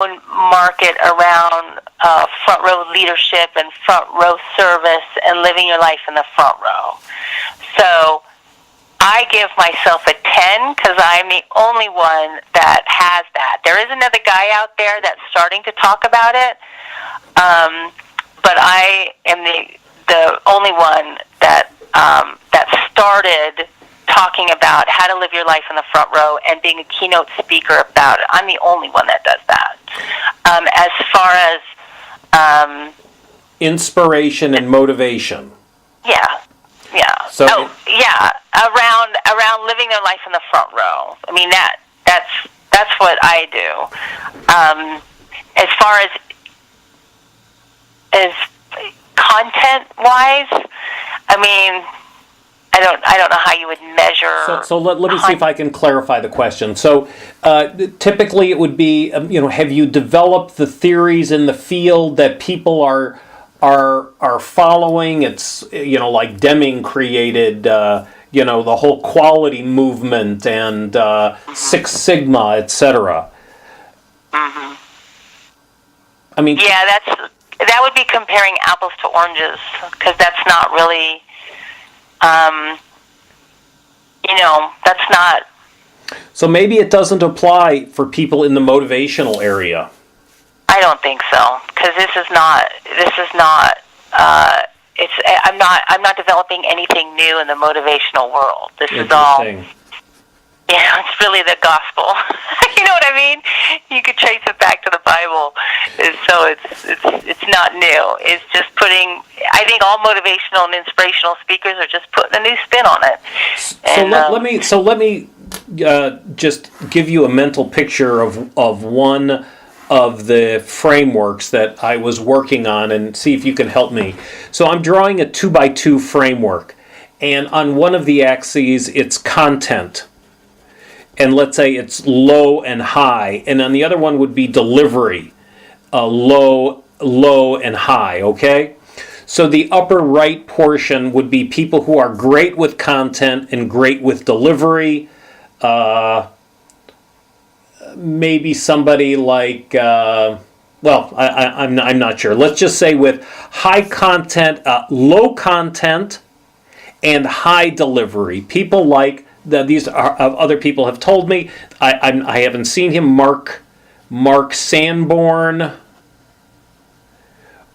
market around front row leadership and front row service and living your life in the front row. So I give myself a 10 because I'm the only one that has that. There is another guy out there that's starting to talk about it, but I am the only one that started talking about how to live your life in the front row and being a keynote speaker about it. I'm the only one that does that. As far as inspiration and motivation. Yeah. So around living their life in the front row. I mean that's what I do. As far as content wise, I mean, I don't know how you would measure. So let me see if I can clarify the question. So typically it would be, have you developed the theories in the field that people are following? It's like Deming created the whole quality movement and Six Sigma, etc. Mm-hmm. I mean, yeah, that would be comparing apples to oranges because that's not really. That's not. So maybe it doesn't apply for people in the motivational area. I don't think so, because this is not. I'm not developing anything new in the motivational world. This is all. It's really the gospel. You know what I mean? You could trace it back to the Bible. So it's not new. It's just putting. I think all motivational and inspirational speakers are just putting a new spin on it. Let me just give you a mental picture of one of the frameworks that I was working on and see if you can help me. So I'm drawing a 2x2 framework, and on one of the axes it's content. And let's say it's low and high, and on the other one would be delivery, low and high, okay? So the upper right portion would be people who are great with content and great with delivery. Maybe somebody like, I'm not sure. Let's just say with high content, low content, and high delivery. People like, these are other people have told me. I haven't seen him. Mark Sanborn,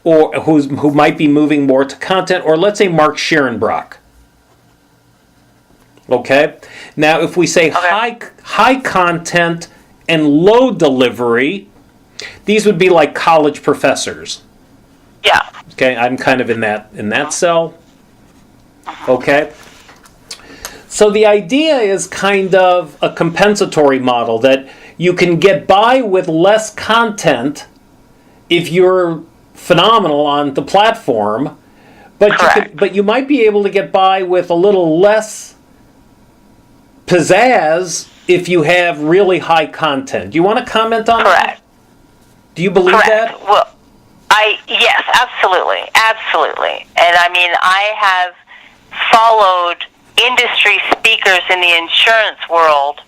or who might be moving more to content, or let's say Mark Scherenbrock. Okay. Now, if we say high content and low delivery, these would be like college professors. Yeah. Okay. I'm kind of in that cell. Okay. So the idea is kind of a compensatory model that you can get by with less content if you're phenomenal on the platform, but you might be able to get by with a little less pizzazz if you have really high content. Do you want to comment on that? Do you believe that? Well, yes, absolutely. And I mean, I have followed industry speakers in the insurance world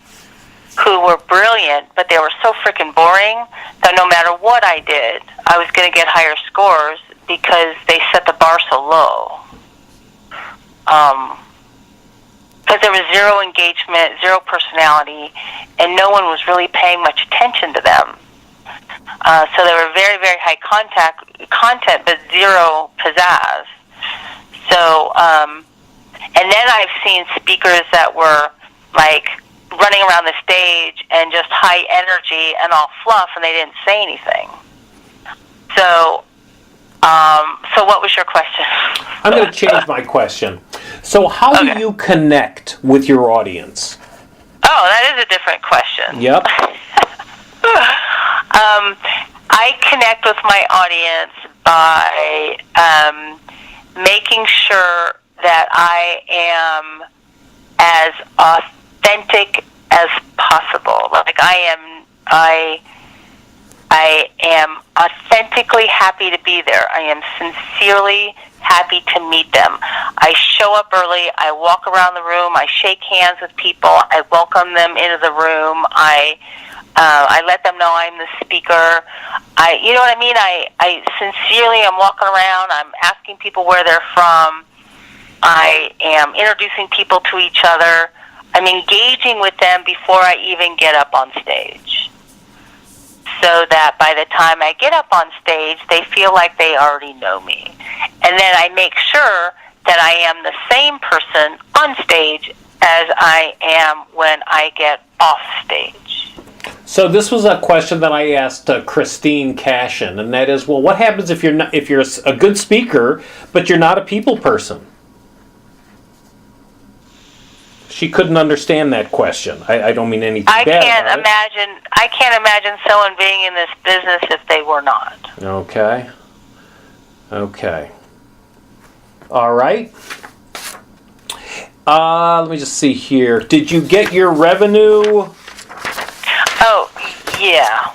who were brilliant, but they were so freaking boring that no matter what I did, I was going to get higher scores because they set the bar so low. Because there was zero engagement, zero personality, and no one was really paying much attention to them. So they were very, very high content, but zero pizzazz. So, and then I've seen speakers that were like running around the stage and just high energy and all fluff, and they didn't say anything. So what was your question? I'm going to change my question. So how do you connect with your audience? Oh, that is a different question. Yep. I connect with my audience by making sure that I am as authentic as possible. Like I am authentically happy to be there. I am sincerely happy to meet them. I show up early. I walk around the room. I shake hands with people. I welcome them into the room. I I let them know I'm the speaker. You know what I mean? I sincerely am walking around. I'm asking people where they're from. I am introducing people to each other. I'm engaging with them before I even get up on stage, so that by the time I get up on stage, they feel like they already know me. And then I make sure that I am the same person on stage as I am when I get off stage. So this was a question that I asked Christine Cashin, and that is, well, what happens if you're a good speaker, but you're not a people person? She couldn't understand that question. I don't mean anything bad about it. I can't imagine someone being in this business if they were not. Okay. All right. Let me just see here. Did you get your revenue? Oh, yeah.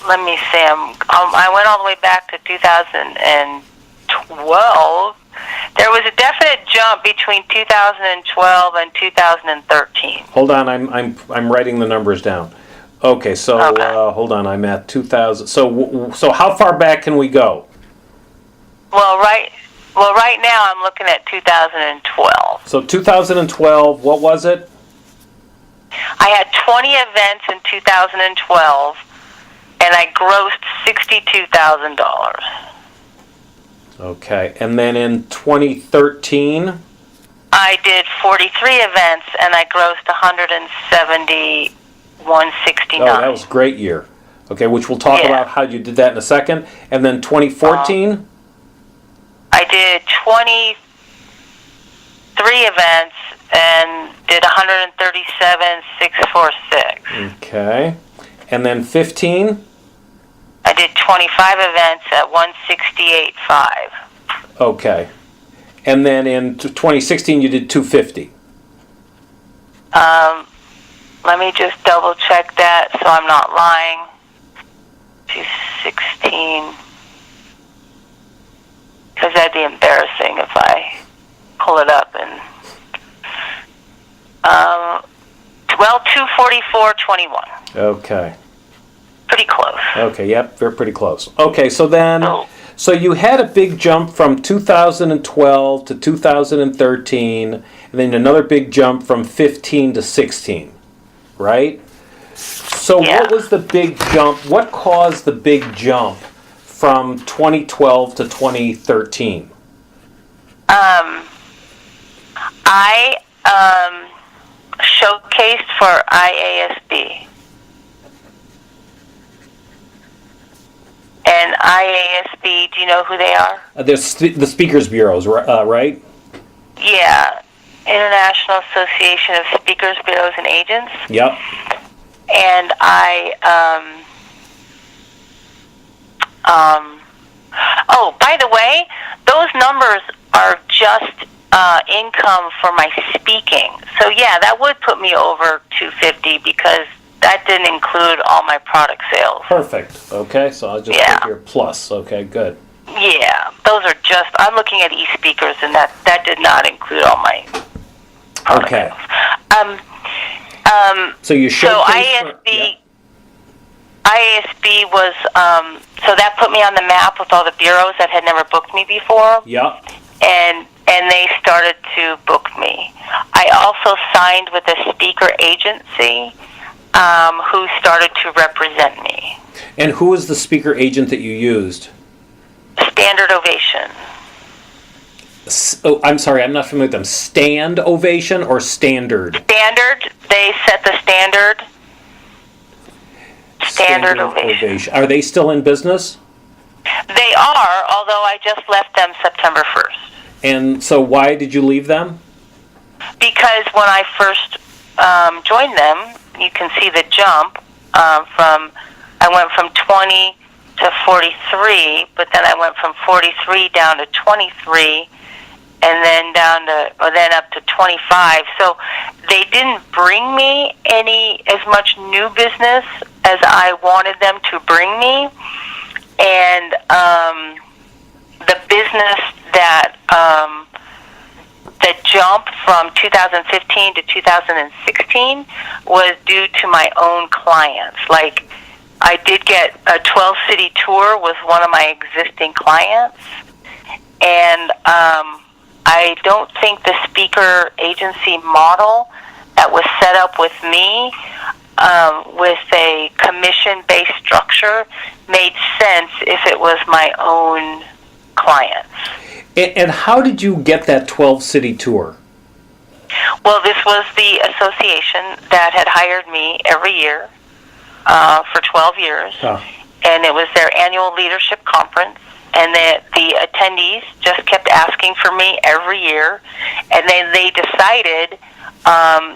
Let me see. I went all the way back to 2012. There was a definite jump between 2012 and 2013. Hold on, I'm writing the numbers down. Okay, so hold on, I'm at 2000. So how far back can we go? Well, right now I'm looking at 2012. So 2012, what was it? I had 20 events in 2012, and I grossed $62,000. Okay, and then in 2013? I did 43 events, and I grossed $171.69. Oh, that was a great year. Okay, which we'll talk about how you did that in a second. And then 2014? I did 23 events and did 137,646. Okay, and then 15? I did 25 events at 168.5. Okay. And then in 2016 you did 250. Let me just double check that so I'm not lying. 216. Because that'd be embarrassing if I pull it up and... 244.21. Okay. Pretty close. Okay, yep, we're pretty close. Okay, so then, so you had a big jump from 2012 to 2013, and then another big jump from 15 to 16, right? So what was the big jump? What caused the big jump from 2012 to 2013? I showcased for IASB. And IASB, do you know who they are? The Speakers Bureaus, right? Yeah, International Association of Speakers, Bureaus, and Agents. Yep. And oh, by the way, those numbers are just income for my speaking. So yeah, that would put me over 250 because that didn't include all my product sales. Perfect. Okay, so I'll just put your plus. Okay, good. Yeah, those are just, I'm looking at e-speakers, and that did not include all my product sales. So you showcased IASB was, so that put me on the map with all the bureaus that had never booked me before. Yep. And they started to book me. I also signed with a speaker agency who started to represent me. And who was the speaker agent that you used? Standard Ovation. Oh, I'm sorry, I'm not familiar with them. Stand Ovation or Standard? Standard. They set the standard. Standard Ovation. Are they still in business? They are, although I just left them September 1st. And so why did you leave them? Because when I first joined them, you can see the jump I went from 20 to 43, but then I went from 43 down to 23, and then then up to 25. So they didn't bring me as much new business as I wanted them to bring me, and the business that the jump from 2015 to 2016 was due to my own clients. Like, I did get a 12-city tour with one of my existing clients, and I don't think the speaker agency model that was set up with me with a commission-based structure made sense if it was my own clients. And how did you get that 12-city tour? Well, this was the association that had hired me every year for 12 years, and it was their annual leadership conference, and the attendees just kept asking for me every year, and then they decided,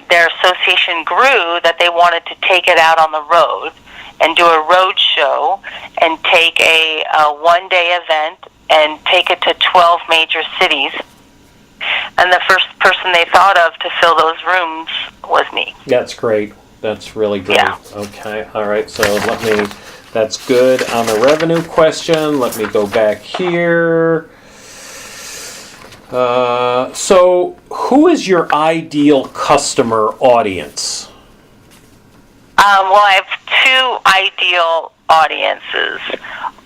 their association grew, that they wanted to take it out on the road and do a road show and take a one-day event and take it to 12 major cities. And the first person they thought of to fill those rooms was me. That's great. That's really great. Yeah. Okay. All right. So that's good on the revenue question. Let me go back here. So who is your ideal customer audience? Well, I have two ideal audiences.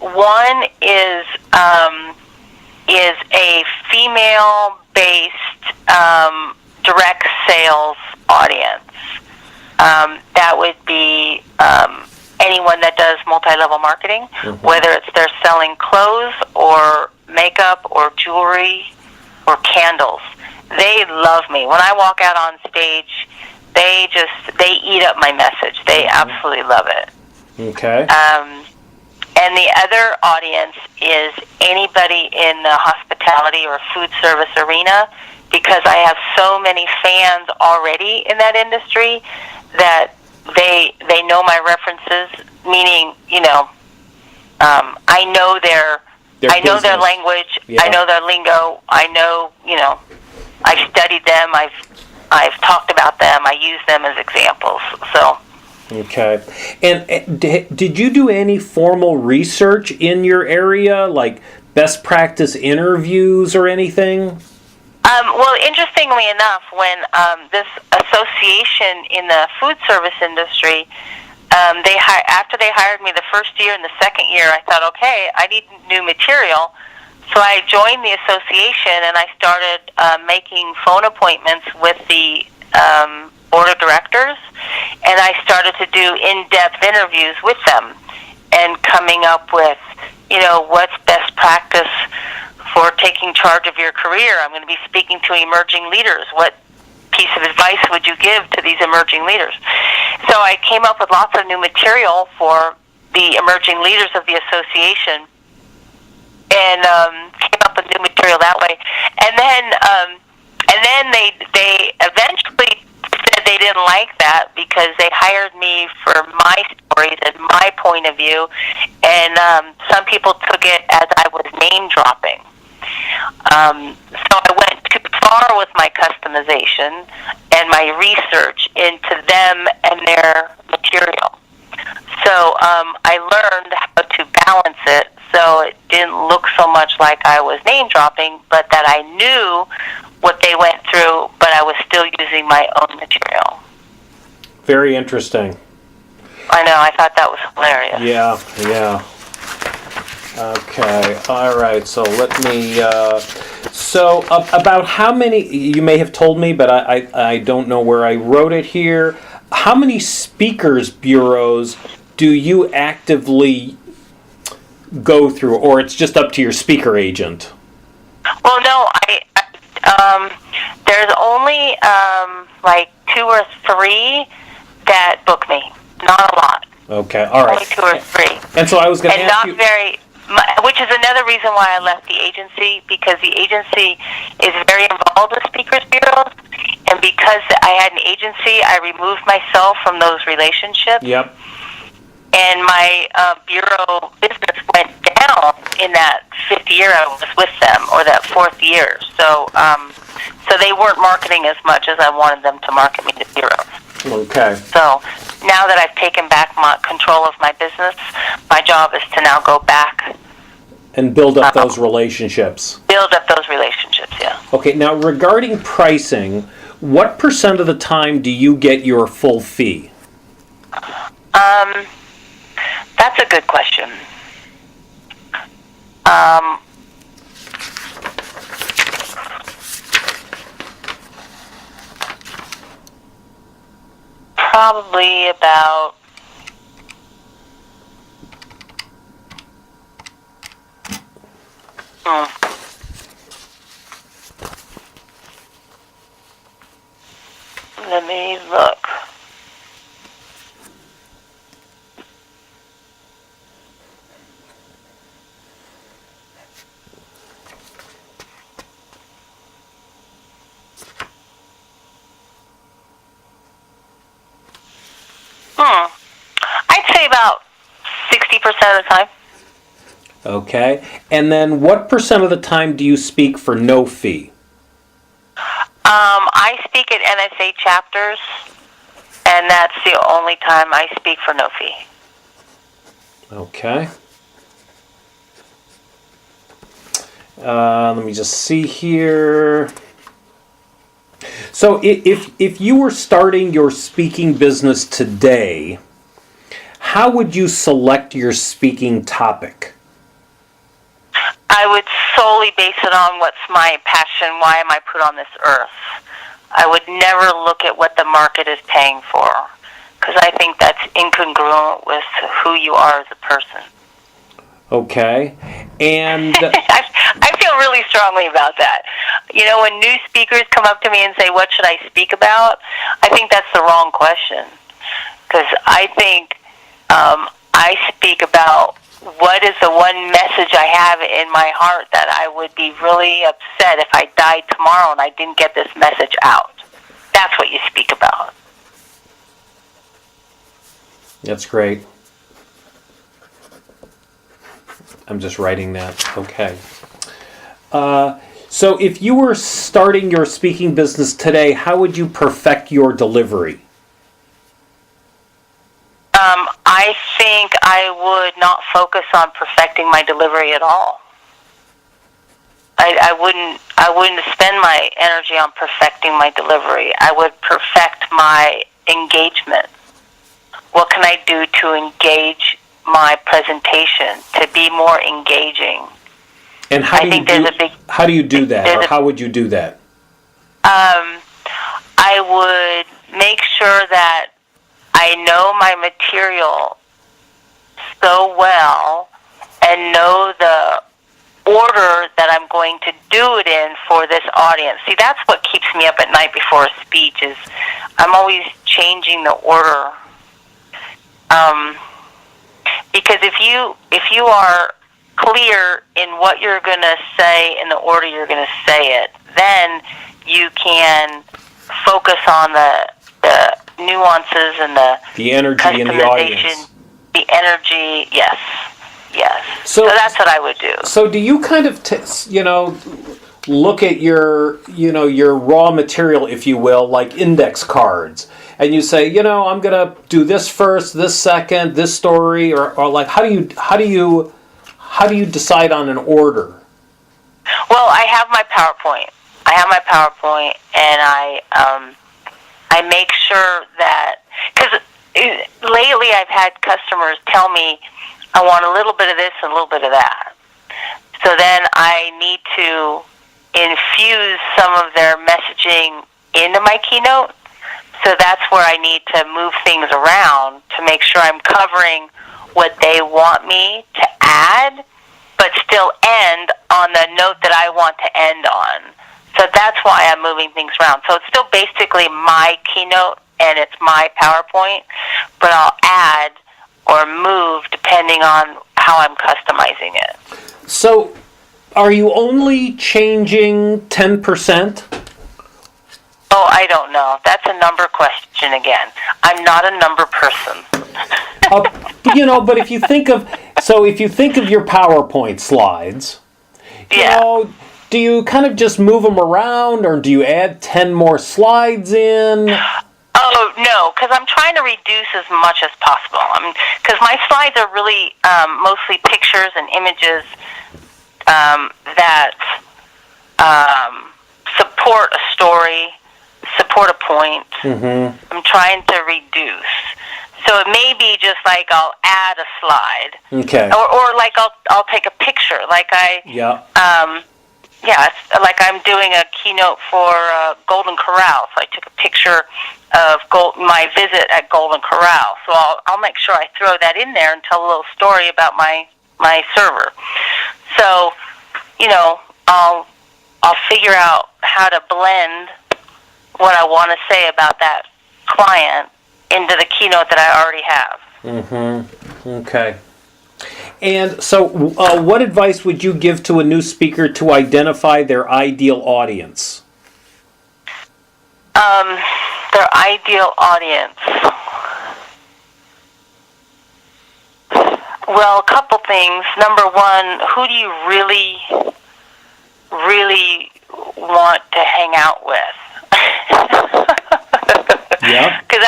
One is a female-based direct sales audience. That would be anyone that does multi-level marketing, whether it's they're selling clothes or makeup or jewelry or candles. They love me. When I walk out on stage, they eat up my message. They absolutely love it. Okay. And the other audience is anybody in the hospitality or food service arena, because I have so many fans already in that industry that they know my references, meaning, I know their language, I know their lingo, I know, I've studied them, I've talked about them, I use them as examples. So. Okay. And did you do any formal research in your area, like best practice interviews or anything? Well, interestingly enough, when this association in the food service industry, after they hired me the first year and the second year, I thought, okay, I need new material. So I joined the association and I started making phone appointments with the board of directors, and I started to do in-depth interviews with them and coming up with, what's best practice for taking charge of your career. I'm going to be speaking to emerging leaders. What piece of advice would you give to these emerging leaders? So I came up with lots of new material for the emerging leaders of the association, and came up with new material that way. And then they eventually said they didn't like that because they hired me for my stories and my point of view, and some people took it as I was name dropping. So I went too far with my customization and my research into them and their material. So I learned how to balance it so it didn't look so much like I was name dropping, but that I knew what they went through, but I was still using my own material. Very interesting. I know, I thought that was hilarious. Yeah. Okay, all right, so let me, about how many, you may have told me, but I don't know where I wrote it here. How many speakers bureaus do you actively go through, or it's just up to your speaker agent? Well, no, there's only like 2 or 3 that book me. Not a lot. Okay, all right. Only 2 or 3. And so I was going to ask you... which is another reason why I left the agency, because the agency is very involved with speakers bureaus, and because I had an agency, I removed myself from those relationships. Yep. And my bureau business went down in that 5th year I was with them, or that 4th year. So they weren't marketing as much as I wanted them to market me to bureaus. Okay. So now that I've taken back control of my business, my job is to now go back And build up those relationships. Build up those relationships, yeah. Okay, now regarding pricing, what % of the time do you get your full fee? That's a good question. Probably about let me look. I'd say about 60% of the time. Okay, and then what % of the time do you speak for no fee? I speak at NSA chapters, and that's the only time I speak for no fee. Okay. Let me just see here. So if you were starting your speaking business today, how would you select your speaking topic? I would solely base it on what's my passion, why am I put on this earth. I would never look at what the market is paying for, because I think that's incongruent with who you are as a person. Okay, and I feel really strongly about that. You know, when new speakers come up to me and say, what should I speak about? I think that's the wrong question, because I think I speak about what is the one message I have in my heart that I would be really upset if I died tomorrow and I didn't get this message out. That's what you speak about. that's great. I'm just writing that. Okay. So if you were starting your speaking business today, how would you perfect your delivery? I think I would not focus on perfecting my delivery at all. I wouldn't spend my energy on perfecting my delivery. I would perfect my engagement. What can I do to engage my presentation, to be more engaging? And how do you do that, or how would you do that? I would make sure that I know my material so well and know the order that I'm going to do it in for this audience. See, that's what keeps me up at night before a speech, is I'm always changing the order. Because if you are clear in what you're going to say in the order you're going to say it, then you can focus on the nuances and the energy in the audience. The energy, yes. So that's what I would do. So do you kind of, look at your raw material, if you will, like index cards, and you say, I'm going to do this first, this second, this story, or like how do you decide on an order? Well, I have my PowerPoint, and I make sure that, because lately I've had customers tell me, I want a little bit of this and a little bit of that. So then I need to infuse some of their messaging into my keynote. So that's where I need to move things around to make sure I'm covering what they want me to add, but still end on the note that I want to end on. So that's why I'm moving things around. So it's still basically my keynote and it's my PowerPoint, but I'll add or move depending on how I'm customizing it. So are you only changing 10%? Oh, I don't know. That's a number question again. I'm not a number person. But if you think of your PowerPoint slides, do you kind of just move them around, or do you add 10 more slides in? Oh, no, because I'm trying to reduce as much as possible. Because my slides are really mostly pictures and images, that support a story, support a point. Mm-hmm. I'm trying to reduce. So it may be just like I'll add a slide, Okay. or like I'll take a picture, like Yeah. it's like I'm doing a keynote for Golden Corral, so I took a picture of my visit at Golden Corral. So I'll make sure I throw that in there and tell a little story about my server. So, I'll figure out how to blend what I want to say about that client into the keynote that I already have. Mm-hmm. Okay. And so, what advice would you give to a new speaker to identify their ideal audience? Their ideal audience. Well, a couple things. Number one, who do you really, really want to hang out with? Yeah. Because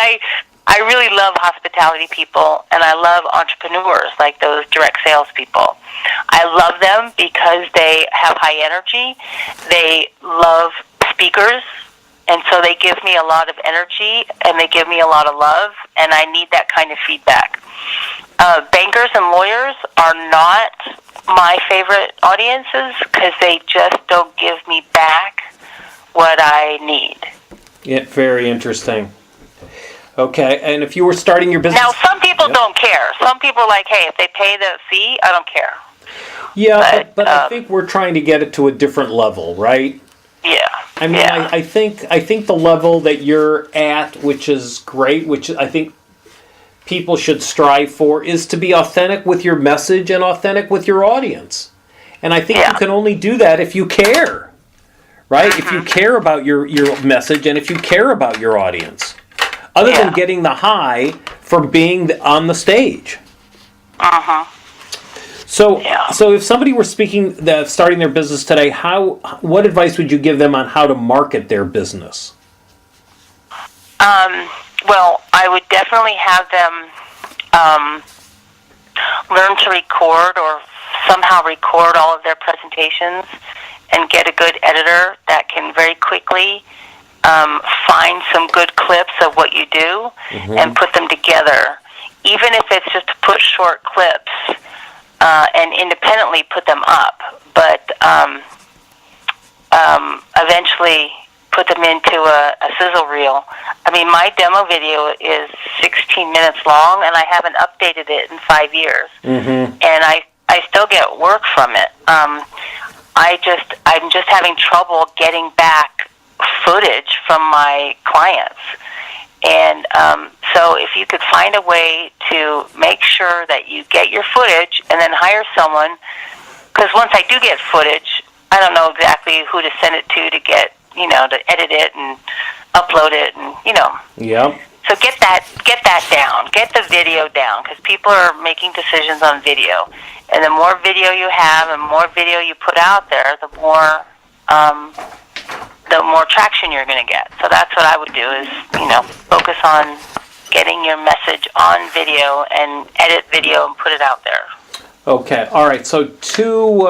I really love hospitality people, and I love entrepreneurs, like those direct sales people. I love them because they have high energy. They love speakers, and so they give me a lot of energy, and they give me a lot of love, and I need that kind of feedback. Bankers and lawyers are not my favorite audiences because they just don't give me back what I need. Yeah, very interesting. Okay, and if you were starting your business... Now, some people don't care. Some people are like, hey, if they pay the fee, I don't care. Yeah, but I think we're trying to get it to a different level, right? Yeah. I mean, yeah. I think the level that you're at, which is great, which I think people should strive for, is to be authentic with your message and authentic with your audience. And I think you can only do that if you care, right? Mm-hmm. If you care about your message and if you care about your audience. Other than getting the high from being on the stage. Uh-huh. So if somebody were starting their business today, what advice would you give them on how to market their business? Well, I would definitely have them learn to record or somehow record all of their presentations and get a good editor that can very quickly find some good clips of what you do and put them together. Even if it's just to put short clips and independently put them up, but eventually put them into a sizzle reel. I mean, my demo video is 16 minutes long, and I haven't updated it in 5 years. Mm-hmm. And I still get work from it. I'm just having trouble getting back footage from my clients. And so if you could find a way to make sure that you get your footage and then hire someone, because once I do get footage, I don't know exactly who to send it to get, to edit it and upload it and, Yeah. So get that down. Get the video down, because people are making decisions on video. And the more video you have and more video you put out there, the more traction you're going to get. So that's what I would do is, focus on getting your message on video and edit video and put it out there. Okay. All right. So two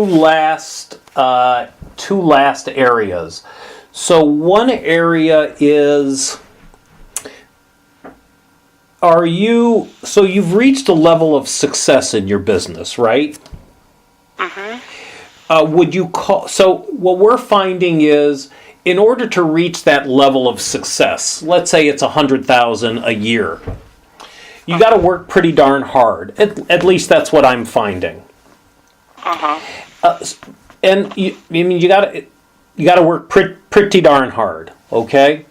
last areas. So one area is, you've reached a level of success in your business, right? Mm-hmm. What we're finding is, in order to reach that level of success, let's say it's $100,000 a year, you got to work pretty darn hard. At least that's what I'm finding. And you got to work pretty darn hard, okay?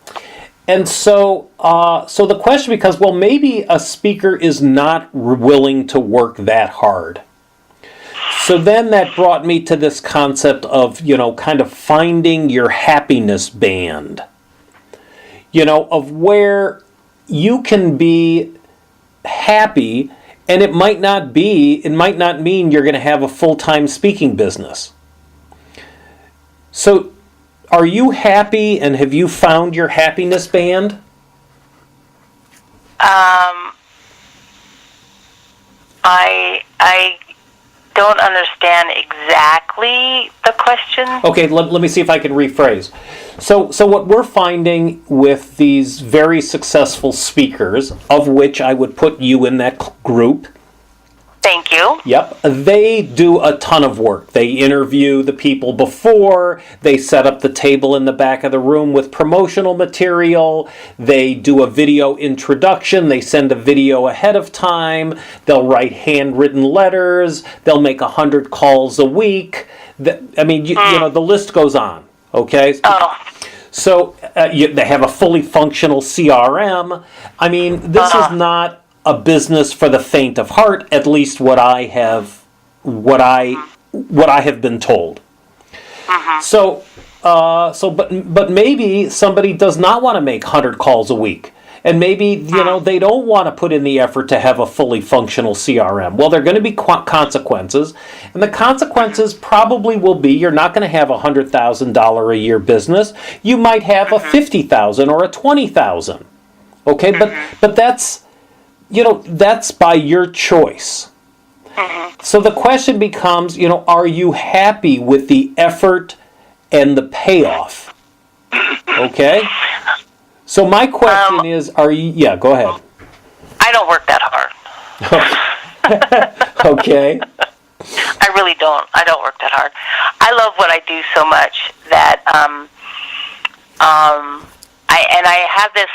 And so the question becomes, well, maybe a speaker is not willing to work that hard. So then that brought me to this concept of, kind of finding your happiness band, of where you can be happy, and it might not mean you're going to have a full-time speaking business. So are you happy, and have you found your happiness band? I don't understand exactly the question. Okay, let me see if I can rephrase. So what we're finding with these very successful speakers, of which I would put you in that group. Thank you. Yep. They do a ton of work. They interview the people before, they set up the table in the back of the room with promotional material, they do a video introduction, they send a video ahead of time, they'll write handwritten letters, they'll make 100 calls a week. I mean, you know, the list goes on, okay? Oh. So they have a fully functional CRM. I mean, this is not a business for the faint of heart, at least what I have been told. But maybe somebody does not want to make 100 calls a week, and maybe they don't want to put in the effort to have a fully functional CRM. Well, there are going to be consequences, and the consequences probably will be you're not going to have a $100,000 a year business. You might have a $50,000 or a $20,000. Okay, but that's that's by your choice. So the question becomes, are you happy with the effort and the payoff? Okay? So my question is, are you... Yeah, go ahead. I don't work that hard. Okay. I really don't. I don't work that hard. I love what I do so much that I have this